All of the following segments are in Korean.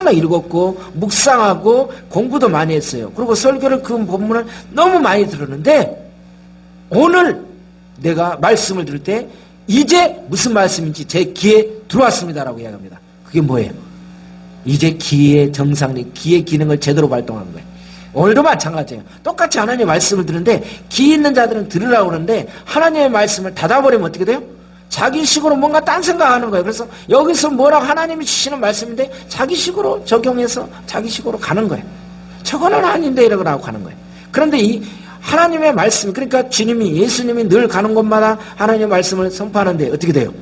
읽었고 묵상하고 공부도 많이 했어요. 그리고 설교를 그 본문을 너무 많이 들었는데 오늘 내가 말씀을 들을 때 이제 무슨 말씀인지 제 귀에 들어왔습니다라고 이야기합니다. 그게 뭐예요? 이제 귀의 정상이 귀의 기능을 제대로 발동하는 거예요. 오늘도 마찬가지예요. 똑같이 하나님의 말씀을 듣는데 귀 있는 자들은 들으라고 그러는데 하나님의 말씀을 닫아버리면 어떻게 돼요? 자기 식으로 뭔가 딴 생각하는 거예요. 그래서 여기서 뭐라고 하나님이 주시는 말씀인데 자기 식으로 적용해서 자기 식으로 가는 거예요. 저거는 아닌데 이러고 가는 거예요. 그런데 이 하나님의 말씀, 그러니까 주님이 예수님이 늘 가는 곳마다 하나님의 말씀을 선포하는데 어떻게 돼요?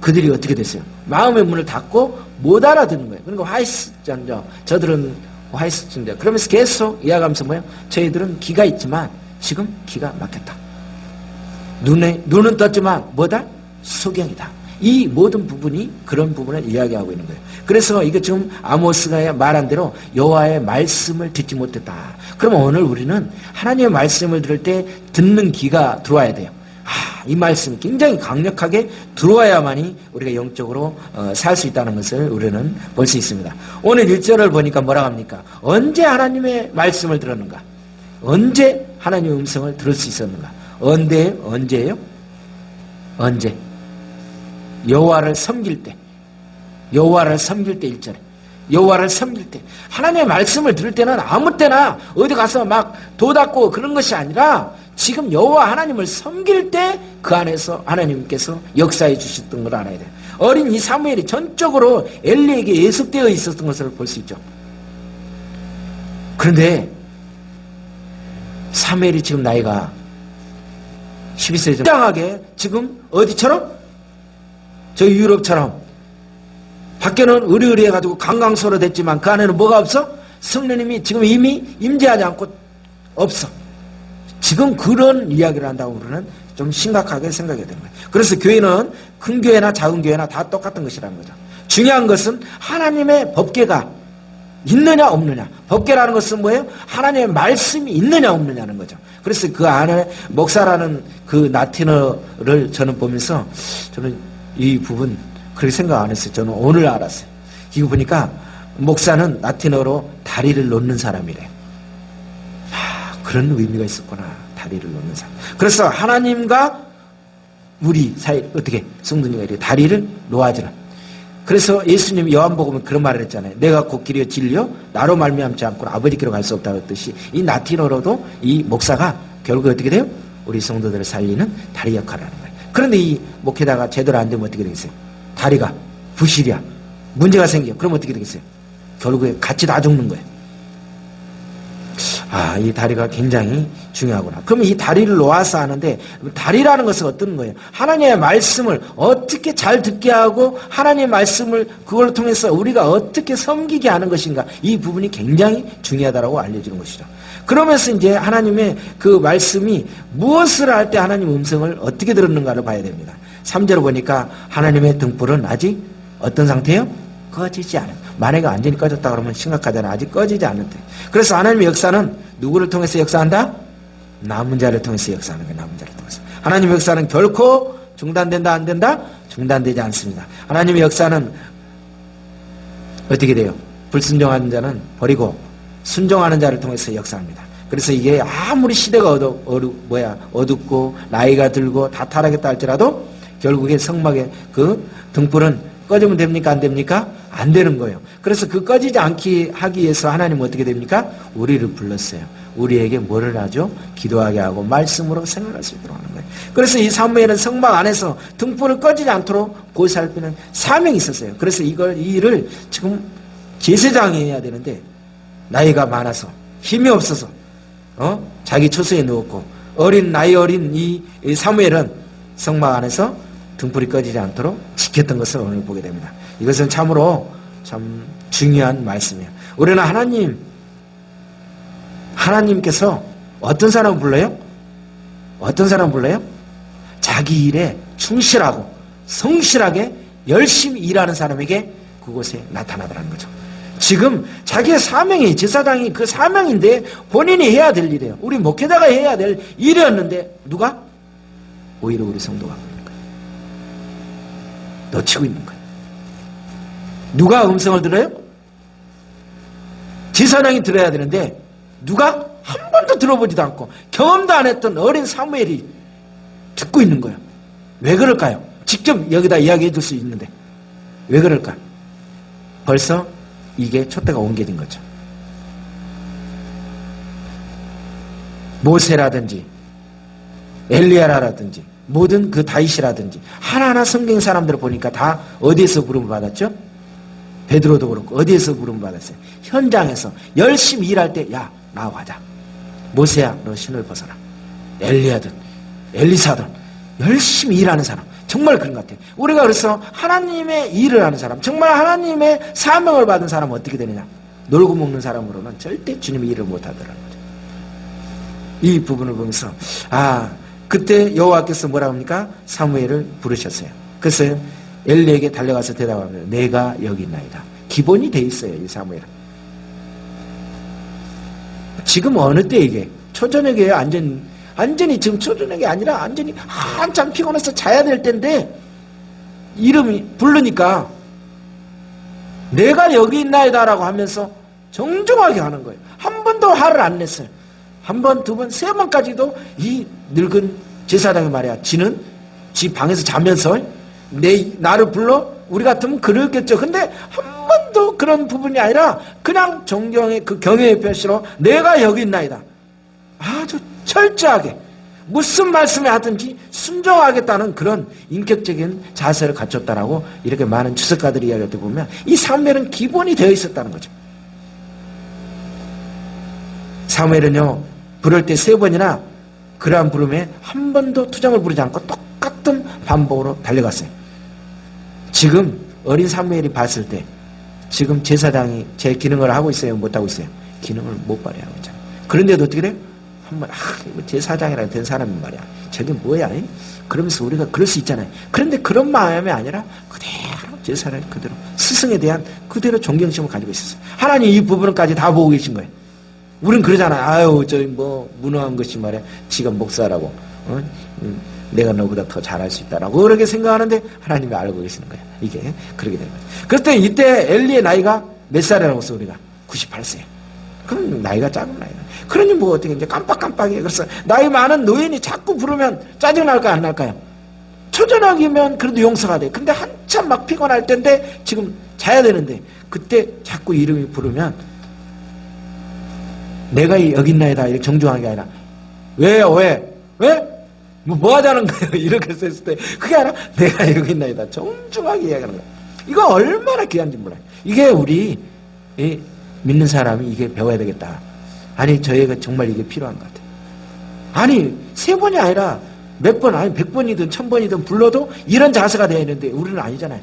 그들이 어떻게 됐어요? 마음의 문을 닫고 못 알아듣는 거예요. 그러니까 화이스전자, 저들은 화이스전자. 그러면서 계속 이야기하면서 뭐예요? 저희들은 귀가 있지만 지금 귀가 막혔다. 눈은 떴지만 뭐다? 소경이다. 이 모든 부분이 그런 부분을 이야기하고 있는 거예요. 그래서 이게 지금 아모스가 말한 대로 여호와의 말씀을 듣지 못했다. 그러면 오늘 우리는 하나님의 말씀을 들을 때 듣는 귀가 들어와야 돼요. 이 말씀이 굉장히 강력하게 들어와야만이 우리가 영적으로 살 수 있다는 것을 우리는 볼 수 있습니다. 오늘 1절을 보니까 뭐라고 합니까? 언제 하나님의 말씀을 들었는가? 언제 하나님의 음성을 들을 수 있었는가? 언제예요? 언제? 여호와를 섬길 때. 여호와를 섬길 때 1절에. 여호와를 섬길 때. 하나님의 말씀을 들을 때는 아무 때나 어디 가서 막 도닦고 그런 것이 아니라 지금 여호와 하나님을 섬길 때 그 안에서 하나님께서 역사해 주셨던 걸 알아야 돼요. 어린 이 사무엘이 전적으로 엘리에게 예속되어 있었던 것을 볼 수 있죠. 그런데 사무엘이 지금 나이가 12세 굉장하게 지금 어디처럼? 저 유럽처럼 밖에는 으리으리해가지고 강강소로 됐지만 그 안에는 뭐가 없어? 성령님이 지금 이미 임재하지 않고 없어. 지금 그런 이야기를 한다고 우리는 좀 심각하게 생각해야 되는 거예요. 그래서 교회는 큰 교회나 작은 교회나 다 똑같은 것이라는 거죠. 중요한 것은 하나님의 법궤가 있느냐 없느냐. 법궤라는 것은 뭐예요? 하나님의 말씀이 있느냐 없느냐는 거죠. 그래서 그 안에 목사라는 그 라틴어를 저는 보면서 저는 이 부분 그렇게 생각 안 했어요. 저는 오늘 알았어요. 이거 보니까 목사는 라틴어로 다리를 놓는 사람이래요. 그런 의미가 있었구나. 다리를 놓는 사람. 그래서 하나님과 우리 사이 어떻게 성도님과 이렇게 다리를 놓아주는. 그래서 예수님이 요한복음에 그런 말을 했잖아요. 내가 곧 길이요 진리요 나로 말미암지 않고는 아버지께로 갈 수 없다고 했듯이 이 라틴어로도 이 목사가 결국 어떻게 돼요? 우리 성도들을 살리는 다리 역할을 하는 거예요. 그런데 이 목회다가 제대로 안 되면 어떻게 되겠어요? 다리가 부실이야. 문제가 생겨. 그럼 어떻게 되겠어요? 결국에 같이 다 죽는 거예요. 이 다리가 굉장히 중요하구나. 그럼 이 다리를 놓아서 하는데 다리라는 것은 어떤 거예요? 하나님의 말씀을 어떻게 잘 듣게 하고 하나님의 말씀을 그걸 통해서 우리가 어떻게 섬기게 하는 것인가 이 부분이 굉장히 중요하다고 알려지는 것이죠. 그러면서 이제 하나님의 그 말씀이 무엇을 할 때 하나님 음성을 어떻게 들었는가를 봐야 됩니다. 3절을 보니까 하나님의 등불은 아직 어떤 상태예요? 꺼지지 않아요. 만약에 완전히 꺼졌다 그러면 심각하잖아요. 아직 꺼지지 않는데. 그래서 하나님의 역사는 누구를 통해서 역사한다? 남은 자를 통해서 역사하는 거예요. 남은 자를 통해서. 하나님의 역사는 결코 중단된다 안 된다? 중단되지 않습니다. 하나님의 역사는 어떻게 돼요? 불순종하는 자는 버리고 순종하는 자를 통해서 역사합니다. 그래서 이게 아무리 시대가 어둡고 나이가 들고 다 타락했다 할지라도 결국에 성막의 그 등불은 꺼지면 됩니까? 안 됩니까? 안 되는 거예요. 그래서 그 꺼지지 않게 하기 위해서 하나님은 어떻게 됩니까? 우리를 불렀어요. 우리에게 뭐를 하죠? 기도하게 하고 말씀으로 생활할 수 있도록 하는 거예요. 그래서 이 사무엘은 성막 안에서 등불을 꺼지지 않도록 보살피는 사명이 있었어요. 그래서 이 일을 지금 제사장이 해야 되는데 나이가 많아서 힘이 없어서 자기 처소에 누웠고 나이 어린 이 사무엘은 성막 안에서 등불이 꺼지지 않도록 지켰던 것을 오늘 보게 됩니다. 이것은 참으로 참 중요한 말씀이에요. 우리는 하나님께서 어떤 사람을 불러요? 어떤 사람을 불러요? 자기 일에 충실하고 성실하게 열심히 일하는 사람에게 그곳에 나타나더라는 거죠. 지금 자기의 사명이 제사장이 그 사명인데 본인이 해야 될 일이에요. 우리 목회자가 해야 될 일이었는데 누가? 오히려 우리 성도가 놓치고 있는 거예요. 누가 음성을 들어요? 제사장이 들어야 되는데 누가 한 번도 들어보지도 않고 경험도 안 했던 어린 사무엘이 듣고 있는 거예요. 왜 그럴까요? 직접 여기다 이야기해 줄 수 있는데 왜 그럴까? 벌써 이게 촛대가 옮겨진 거죠. 모세라든지 엘리야라든지 모든 그 다윗이라든지 하나하나 성경 사람들을 보니까 다 어디에서 부름을 받았죠? 베드로도 그렇고 어디에서 부름을 받았어요? 현장에서 열심히 일할 때 야 나와가자. 모세야 너 신을 벗어라. 엘리야든 엘리사든 열심히 일하는 사람 정말 그런 것 같아요. 우리가 그래서 하나님의 일을 하는 사람 정말 하나님의 사명을 받은 사람은 어떻게 되느냐? 놀고 먹는 사람으로는 절대 주님의 일을 못하더라는 거죠. 이 부분을 보면서 그때 여호와께서 뭐라 합니까? 사무엘을 부르셨어요. 그래서 엘리에게 달려가서 대답합니다. 내가 여기 있나이다. 기본이 돼 있어요. 이 사무엘은. 지금 어느 때 이게 초저녁이에요. 완전히 지금 초저녁이 아니라 완전히 한참 피곤해서 자야 될 때인데 이름이 부르니까 내가 여기 있나이다 라고 하면서 정중하게 하는 거예요. 한 번도 화를 안 냈어요. 한 번, 두 번, 세 번까지도 이 늙은 제사장이 말이야. 지는 지 방에서 자면서 나를 불러? 우리 같으면 그러겠죠. 근데 한 번도 그런 부분이 아니라 그냥 존경의 그 경외의 표시로 내가 여기 있나이다. 아주 철저하게 무슨 말씀을 하든지 순종하겠다는 그런 인격적인 자세를 갖췄다라고 이렇게 많은 주석가들이 이야기할 때 보면 이 사무엘은 기본이 되어 있었다는 거죠. 사무엘은요 부를 때 3번이나 그러한 부름에 한 번도 투정을 부리지 않고 똑같은 반복으로 달려갔어요. 지금 어린 사무엘이 봤을 때 지금 제사장이 제 기능을 하고 있어요? 못하고 있어요? 기능을 못 발휘하고 있잖아요. 그런데도 어떻게 돼요? 한번 제사장이라 된 사람이 말이야. 저게 뭐야? 그러면서 우리가 그럴 수 있잖아요. 그런데 그런 마음이 아니라 그대로 제사장이 그대로 스승에 대한 그대로 존경심을 가지고 있었어요. 하나님 이 부분까지 다 보고 계신 거예요. 우린 그러잖아요. 저기 무능한 것이 말이야. 지가 목사라고. 내가 너보다 더 잘할 수 있다라고 그렇게 생각하는데 하나님이 알고 계시는 거예요. 이게 그렇게 되는 거예요. 그때 이때 엘리의 나이가 몇 살이라고 했어 우리가? 98세. 그럼 나이가 작은 나이다. 그러니 뭐 어떻게 이제 깜빡깜빡해. 그래서 나이 많은 노인이 자꾸 부르면 짜증 날까요 안 날까요? 초저녁이면 그래도 용서가 돼. 근데 한참 막 피곤할 텐데 지금 자야 되는데 그때 자꾸 이름이 부르면 내가 여기 있나이다 이렇게 정중하게 아니라 왜요 왜? 뭐 하자는 거예요? 이렇게 썼을 때 그게 아니라 내가 여기 있나이다 정중하게 이야기하는 거예요. 이거 얼마나 귀한지 몰라요. 이게 우리 믿는 사람이 이게 배워야 되겠다. 아니 저희가 정말 이게 필요한 것 같아요. 아니 3번이 아니라 몇 번 아니 100번이든 1000번이든 불러도 이런 자세가 되어야 되는데 우리는 아니잖아요.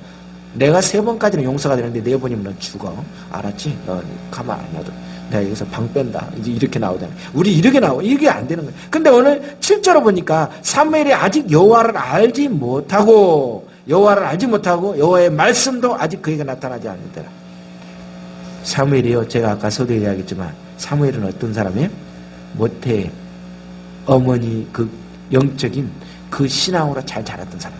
내가 3번까지는 용서가 되는데 4번이면 넌 죽어. 알았지? 넌 가만 안 놔둬. 내가 여기서 방 뺀다. 이제 이렇게 나오잖아요. 우리 이렇게 나오고 이게 안 되는 거예요. 근데 오늘 7절로 보니까 사무엘이 아직 여호와를 알지 못하고 여호와의 말씀도 아직 그에게 나타나지 않는다. 사무엘이요. 제가 아까 서두에 이야기했지만 사무엘은 어떤 사람이에요? 모태 어머니 그 영적인 그 신앙으로 잘 자랐던 사람.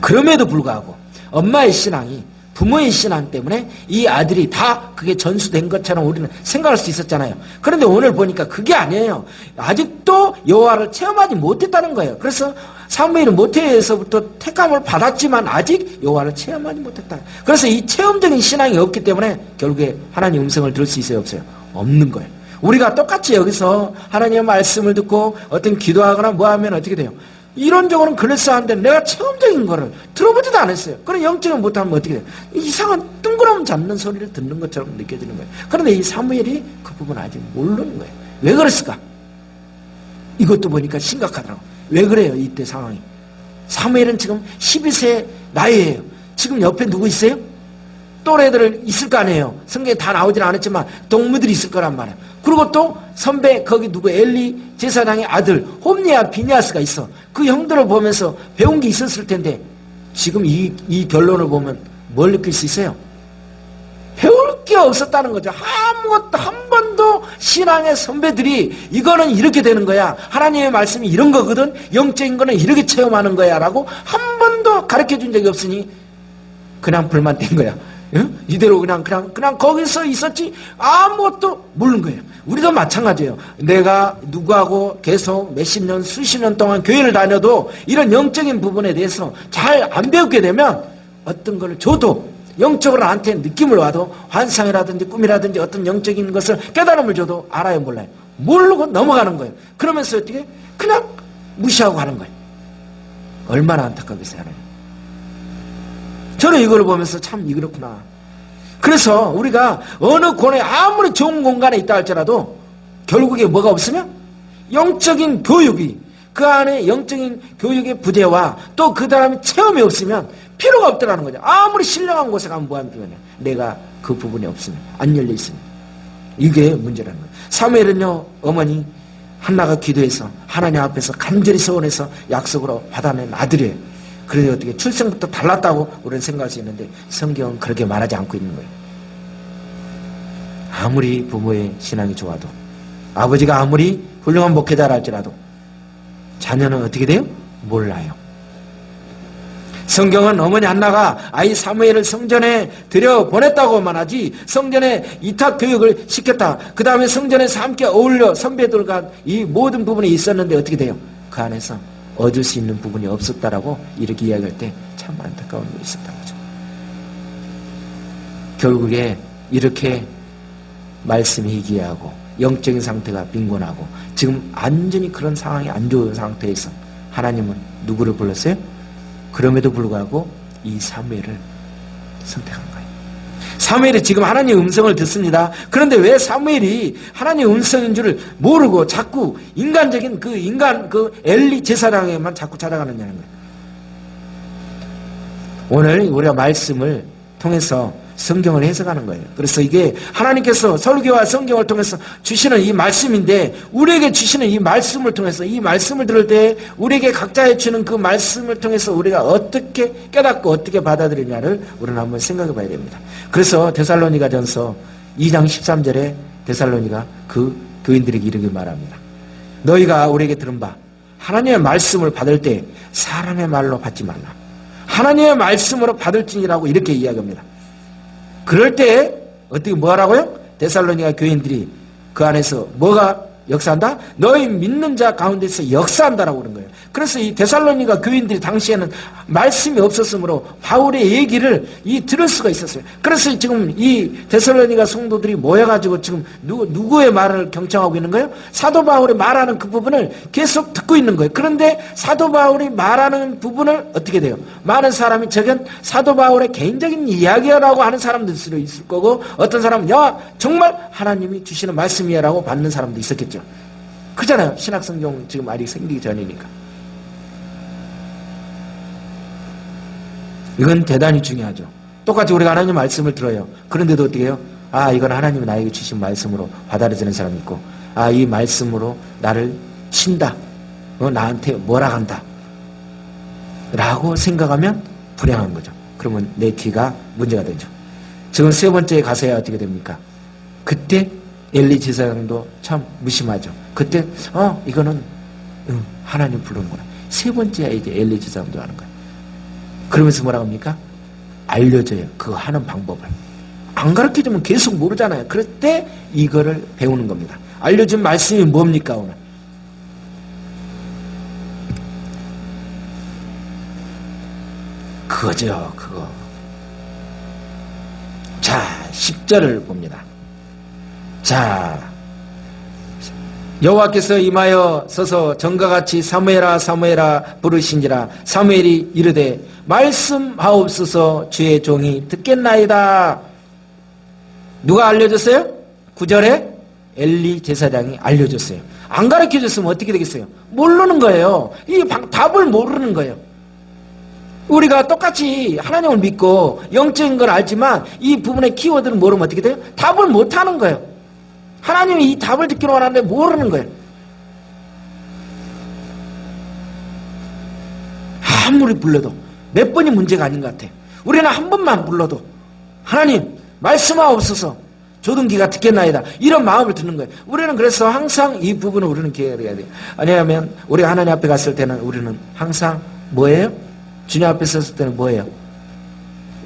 그럼에도 불구하고 엄마의 신앙이 부모의 신앙 때문에 이 아들이 다 그게 전수된 것처럼 우리는 생각할 수 있었잖아요. 그런데 오늘 보니까 그게 아니에요. 아직도 여호와를 체험하지 못했다는 거예요. 그래서 사무엘은 모태에서부터 택함을 받았지만 아직 여호와를 체험하지 못했다. 그래서 이 체험적인 신앙이 없기 때문에 결국에 하나님의 음성을 들을 수 있어요 없어요? 없는 거예요. 우리가 똑같이 여기서 하나님의 말씀을 듣고 어떤 기도하거나 뭐 하면 어떻게 돼요? 이론적으로는 그럴싸한데 내가 체험적인 거를 들어보지도 않았어요. 그럼 영적인 못하면 어떻게 돼요? 이상한 뜬구름 잡는 소리를 듣는 것처럼 느껴지는 거예요. 그런데 이 사무엘이 그 부분을 아직 모르는 거예요. 왜 그랬을까? 이것도 보니까 심각하더라고. 왜 그래요? 이때 상황이. 사무엘은 지금 12세 나이예요. 지금 옆에 누구 있어요? 또래들 있을 거 아니에요. 성경에 다 나오진 않았지만 동무들이 있을 거란 말이에요. 그리고 또 선배 거기 누구 엘리 제사장의 아들 홈리와 비니아스가 있어. 그 형들을 보면서 배운 게 있었을 텐데 지금 이 결론을 보면 뭘 느낄 수 있어요? 배울 게 없었다는 거죠. 아무것도 한 번도 신앙의 선배들이 이거는 이렇게 되는 거야. 하나님의 말씀이 이런 거거든. 영적인 거는 이렇게 체험하는 거야 라고 한 번도 가르쳐준 적이 없으니 그냥 불만 뗀 거야. 이대로 그냥 거기서 있었지 아무것도 모르는 거예요. 우리도 마찬가지예요. 내가 누구하고 계속 몇십 년, 수십 년 동안 교회를 다녀도 이런 영적인 부분에 대해서 잘 안 배우게 되면 어떤 걸 줘도 영적으로 나한테 느낌을 와도 환상이라든지 꿈이라든지 어떤 영적인 것을 깨달음을 줘도 알아요, 몰라요? 모르고 넘어가는 거예요. 그러면서 어떻게 그냥 무시하고 가는 거예요. 얼마나 안타깝겠어요. 저는 이걸 보면서 참 그렇구나. 그래서 우리가 어느 곳에 아무리 좋은 공간에 있다 할지라도 결국에 뭐가 없으면 영적인 교육이 그 안에 영적인 교육의 부재와 또 그 다음에 체험이 없으면 필요가 없더라는 거죠. 아무리 신령한 곳에 가면 뭐하면 내가 그 부분이 없으면 안 열려 있으면 이게 문제라는 거예요. 사무엘은요 어머니 한나가 기도해서 하나님 앞에서 간절히 서원해서 약속으로 받아낸 아들이에요. 그래서 어떻게 출생부터 달랐다고 우리는 생각할 수 있는데 성경은 그렇게 말하지 않고 있는 거예요. 아무리 부모의 신앙이 좋아도 아버지가 아무리 훌륭한 목회자라 할지라도 자녀는 어떻게 돼요? 몰라요. 성경은 어머니 한나가 아이 사무엘을 성전에 들여보냈다고만 하지 성전에 이탁교육을 시켰다. 그 다음에 성전에서 함께 어울려 선배들과 이 모든 부분이 있었는데 어떻게 돼요? 그 안에서 얻을 수 있는 부분이 없었다라고 이렇게 이야기할 때 참 안타까운 게 있었다는 거죠. 결국에 이렇게 말씀이 희귀하고 영적인 상태가 빈곤하고 지금 완전히 그런 상황이 안 좋은 상태에서 하나님은 누구를 불렀어요? 그럼에도 불구하고 이 사무엘을 선택한 거예요. 사무엘이 지금 하나님의 음성을 듣습니다. 그런데 왜 사무엘이 하나님의 음성인 줄을 모르고 자꾸 인간적인 그 엘리 제사장에만 자꾸 찾아가느냐는 거예요. 오늘 우리가 말씀을 통해서 성경을 해석하는 거예요. 그래서 이게 하나님께서 설교와 성경을 통해서 주시는 이 말씀인데 우리에게 주시는 이 말씀을 통해서 이 말씀을 들을 때 우리에게 각자에 주는 그 말씀을 통해서 우리가 어떻게 깨닫고 어떻게 받아들이냐를 우리는 한번 생각해 봐야 됩니다. 그래서 데살로니가전서 2장 13절에 데살로니가 그 교인들에게 이렇게 말합니다. 너희가 우리에게 들은 바 하나님의 말씀을 받을 때 사람의 말로 받지 말라. 하나님의 말씀으로 받을지니라고 이렇게 이야기합니다. 그럴 때 어떻게 뭐하라고요? 데살로니가 교인들이 그 안에서 뭐가 역사한다? 너희 믿는 자 가운데서 역사한다라고 그런 거예요. 그래서 이 데살로니가 교인들이 당시에는 말씀이 없었으므로 바울의 얘기를 들을 수가 있었어요. 그래서 지금 이 데살로니가 성도들이 모여가지고 지금 누구의 말을 경청하고 있는 거예요? 사도 바울이 말하는 그 부분을 계속 듣고 있는 거예요. 그런데 사도 바울이 말하는 부분을 어떻게 돼요? 많은 사람이 저건 사도 바울의 개인적인 이야기라고 하는 사람도 있을 거고 어떤 사람은 야 정말 하나님이 주시는 말씀이야 라고 받는 사람도 있었겠죠. 그잖아요. 신약성경 지금 아직 생기기 전이니까. 이건 대단히 중요하죠. 똑같이 우리가 하나님 말씀을 들어요. 그런데도 어떻게 해요? 아 이건 하나님이 나에게 주신 말씀으로 받아들이는 사람이 있고 아 이 말씀으로 나를 친다. 나한테 뭐라 한다. 라고 생각하면 불행한 거죠. 그러면 내 귀가 문제가 되죠. 지금 세 번째에 가서야 어떻게 됩니까? 그때 엘리 제사장도 참 무심하죠. 그때 이거는 하나님 부르는구나. 세 번째야 이제 엘리 제사장도 하는 거예요. 그러면서 뭐라고 합니까? 알려줘요. 그거 하는 방법을. 안 가르쳐주면 계속 모르잖아요. 그럴 때 이거를 배우는 겁니다. 알려준 말씀이 뭡니까 오늘? 그거죠. 그거. 자 10절을 봅니다. 자, 여호와께서 임하여 서서 전과 같이 사무엘아 사무엘아 부르신지라 사무엘이 이르되 말씀하옵소서 주의 종이 듣겠나이다. 누가 알려줬어요? 9절에 엘리 제사장이 알려줬어요. 안 가르쳐줬으면 어떻게 되겠어요? 모르는 거예요. 이 답을 모르는 거예요. 우리가 똑같이 하나님을 믿고 영적인 걸 알지만 이 부분의 키워드를 모르면 어떻게 돼요? 답을 못하는 거예요. 하나님이 이 답을 듣기로 하는데 모르는 거예요. 아무리 불러도 몇 번이 문제가 아닌 것 같아요. 우리는 한 번만 불러도 하나님 말씀하옵소서 조등기가 듣겠나이다. 이런 마음을 듣는 거예요. 우리는 그래서 항상 이 부분을 우리는 기억해야 돼요. 왜냐하면 우리가 하나님 앞에 갔을 때는 우리는 항상 뭐예요? 주님 앞에 섰을 때는 뭐예요?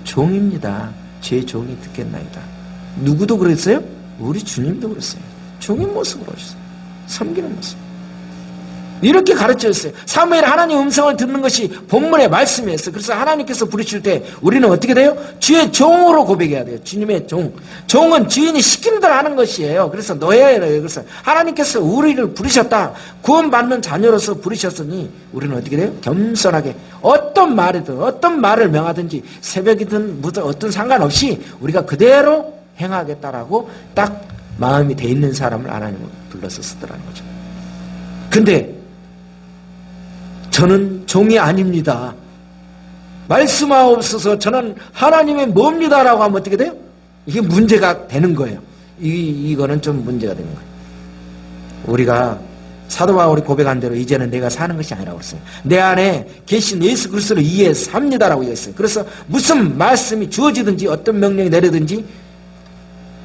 종입니다. 제 종이 듣겠나이다. 누구도 그랬어요? 우리 주님도 그랬어요. 종의 모습으로 오셨어요. 섬기는 모습. 이렇게 가르쳐줬어요. 사무엘 하나님 음성을 듣는 것이 본문의 말씀이었어요. 그래서 하나님께서 부르실 때 우리는 어떻게 돼요? 주의 종으로 고백해야 돼요. 주님의 종. 종은 주인이 시키는 대로 하는 것이에요. 그래서 너예요. 그래서 하나님께서 우리를 부르셨다. 구원받는 자녀로서 부르셨으니 우리는 어떻게 돼요? 겸손하게 어떤 말이든 어떤 말을 명하든지 새벽이든 어떤 상관없이 우리가 그대로 행하겠다라고 딱 마음이 돼 있는 사람을 하나님은 불러서 쓰더라는 거죠. 근데 저는 종이 아닙니다. 말씀하옵소서 저는 하나님의 뭡니다라고 하면 어떻게 돼요? 이게 문제가 되는 거예요. 이거는 좀 문제가 되는 거예요. 우리가 사도 바울이 고백한 대로 이제는 내가 사는 것이 아니라고 그랬어요. 내 안에 계신 예수 그리스도를 이해해서 삽니다라고 얘기했어요. 그래서 무슨 말씀이 주어지든지 어떤 명령이 내려든지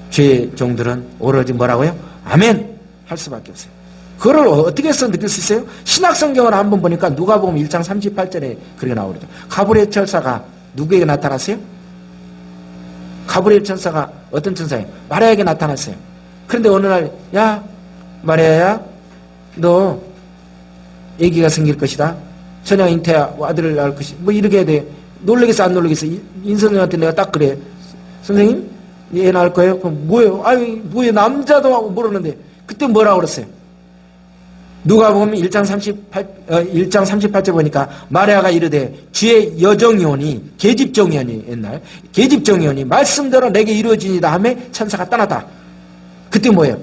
죄의 종들은 오로지 뭐라고요? 아멘 할 수밖에 없어요. 그걸 어떻게 해서 느낄 수 있어요? 신약성경을 한번 보니까 누가복음 1장 38절에 그렇게 나오거든요. 가브리엘 천사가 누구에게 나타났어요? 가브리엘 천사가 어떤 천사예요? 마리아에게 나타났어요. 그런데 어느 날 야 마리아야 너 아기가 생길 것이다. 처녀 잉태야 아들을 낳을 것이 뭐 이렇게 해야 돼. 놀라겠어 안 놀라겠어? 인선생한테 내가 딱 그래. 선생님 얘 낳을 거예요? 그럼 뭐예요? 아유 뭐예요? 남자도 하고 모르는데 그때 뭐라고 그랬어요? 누가복음 1장 38절 보니까 마리아가 이르되 주의 여종이오니 계집종이오니 옛날 계집종이오니 말씀대로 내게 이루어지니이다 하며 천사가 떠났다. 그때 뭐예요?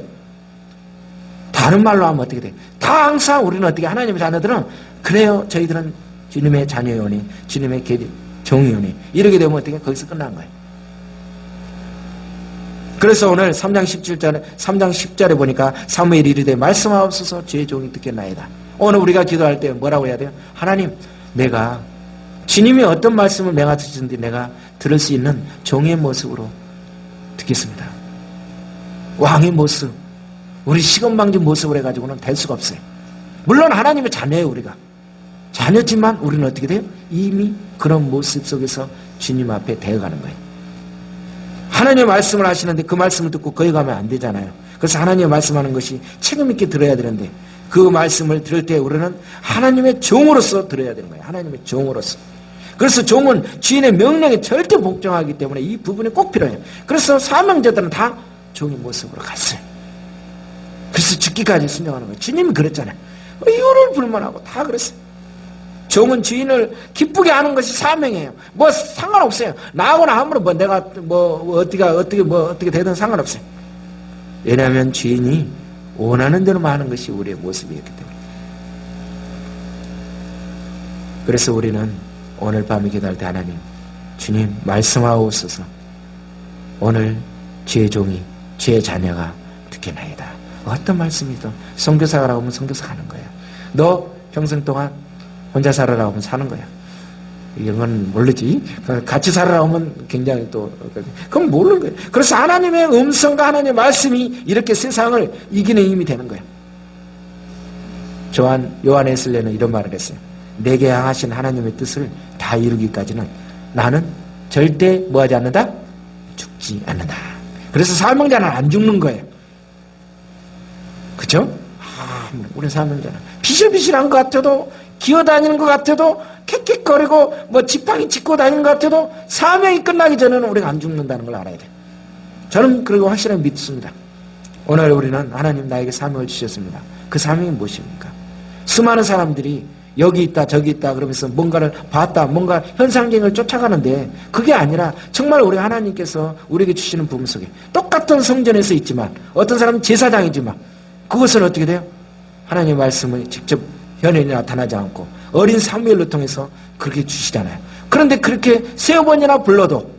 다른 말로 하면 어떻게 돼? 다 항상 우리는 어떻게 하나님의 자녀들은 그래요 저희들은 주님의 자녀이오니 주님의 계집종이오니 이렇게 되면 어떻게 거기서 끝난 거예요. 그래서 오늘 3장 10절에 보니까 사무엘이 이르되 말씀하옵소서 주의 종이 듣겠나이다. 오늘 우리가 기도할 때 뭐라고 해야 돼요? 하나님 내가 주님이 어떤 말씀을 명하시는지 내가 들을 수 있는 종의 모습으로 듣겠습니다. 왕의 모습 우리 시건방진 모습을 해가지고는 될 수가 없어요. 물론 하나님의 자녀예요. 우리가 자녀지만 우리는 어떻게 돼요? 이미 그런 모습 속에서 주님 앞에 대어가는 거예요. 하나님의 말씀을 하시는데 그 말씀을 듣고 거기 가면 안 되잖아요. 그래서 하나님의 말씀하는 것이 책임 있게 들어야 되는데 그 말씀을 들을 때 우리는 하나님의 종으로서 들어야 되는 거예요. 하나님의 종으로서. 그래서 종은 주인의 명령에 절대 복종하기 때문에 이 부분이 꼭 필요해요. 그래서 사명자들은 다 종의 모습으로 갔어요. 그래서 죽기까지 순종하는 거예요. 주님이 그랬잖아요. 이유를 불문하고 다 그랬어요. 종은 주인을 기쁘게 하는 것이 사명이에요. 뭐 상관없어요. 나하고나 아무런 뭐 내가 어떻게 되든 상관없어요. 왜냐하면 주인이 원하는 대로만 하는 것이 우리의 모습이었기 때문에. 그래서 우리는 오늘 밤에 기도할 때 하나님 주님 말씀하옵소서 오늘 주의 종이 주의 자녀가 듣겠나이다. 어떤 말씀이든 선교사라고 하면 선교사 하는 거예요. 너 평생 동안 혼자 살아라 하면 사는 거야. 이런 건 모르지. 같이 살아라 하면 굉장히 또 그건 모르는 거예요. 그래서 하나님의 음성과 하나님의 말씀이 이렇게 세상을 이기는 힘이 되는 거예요. 요한 웨슬레는 이런 말을 했어요. 내게 향하신 하나님의 뜻을 다 이루기까지는 나는 절대 뭐하지 않는다? 죽지 않는다. 그래서 사명자는 안 죽는 거예요. 그렇죠? 우리 사명자는 비실비실한 것 같아도 기어다니는 것 같아도 킥킥거리고 뭐 지팡이 짚고 다니는 것 같아도 사명이 끝나기 전에는 우리가 안 죽는다는 걸 알아야 돼요. 저는 그리고 확실하게 믿습니다. 오늘 우리는 하나님 나에게 사명을 주셨습니다. 그 사명이 무엇입니까? 수많은 사람들이 여기 있다 저기 있다 그러면서 뭔가를 봤다 뭔가 현상적인 걸 쫓아가는데 그게 아니라 정말 우리 하나님께서 우리에게 주시는 부분 속에 똑같은 성전에서 있지만 어떤 사람은 제사장이지만 그것은 어떻게 돼요? 하나님의 말씀을 직접 현현이 나타나지 않고 어린 사무엘로 통해서 그렇게 주시잖아요. 그런데 그렇게 세 번이나 불러도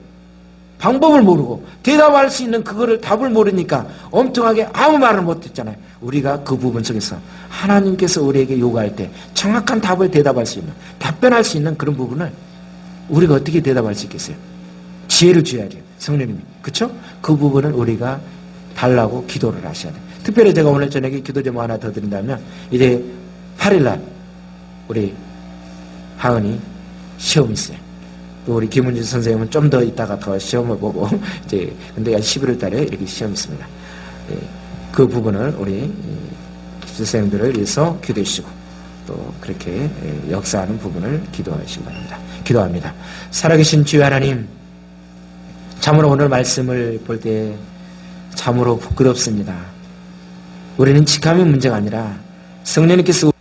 방법을 모르고 대답할 수 있는 그거를 답을 모르니까 엉뚱하게 아무 말을 못했잖아요. 우리가 그 부분 속에서 하나님께서 우리에게 요구할 때 정확한 답을 대답할 수 있는 답변할 수 있는 그런 부분을 우리가 어떻게 대답할 수 있겠어요? 지혜를 줘야죠. 성령님이. 그렇죠? 그 부분을 우리가 달라고 기도를 하셔야 돼요. 특별히 제가 오늘 저녁에 기도 제목 하나 더 드린다면 이제 8일날 우리 하은이 시험이 있어요. 또 우리 김은주 선생님은 좀 더 이따가 더 시험을 보고 이제 근데 11월 달에 이렇게 시험이 있습니다. 예, 그 부분을 우리 선생님들을 위해서 기도해 주시고 또 그렇게 역사하는 부분을 기도하시기 바랍니다. 기도합니다. 살아계신 주여 하나님, 참으로 오늘 말씀을 볼 때 참으로 부끄럽습니다. 우리는 직함의 문제가 아니라 성령님께서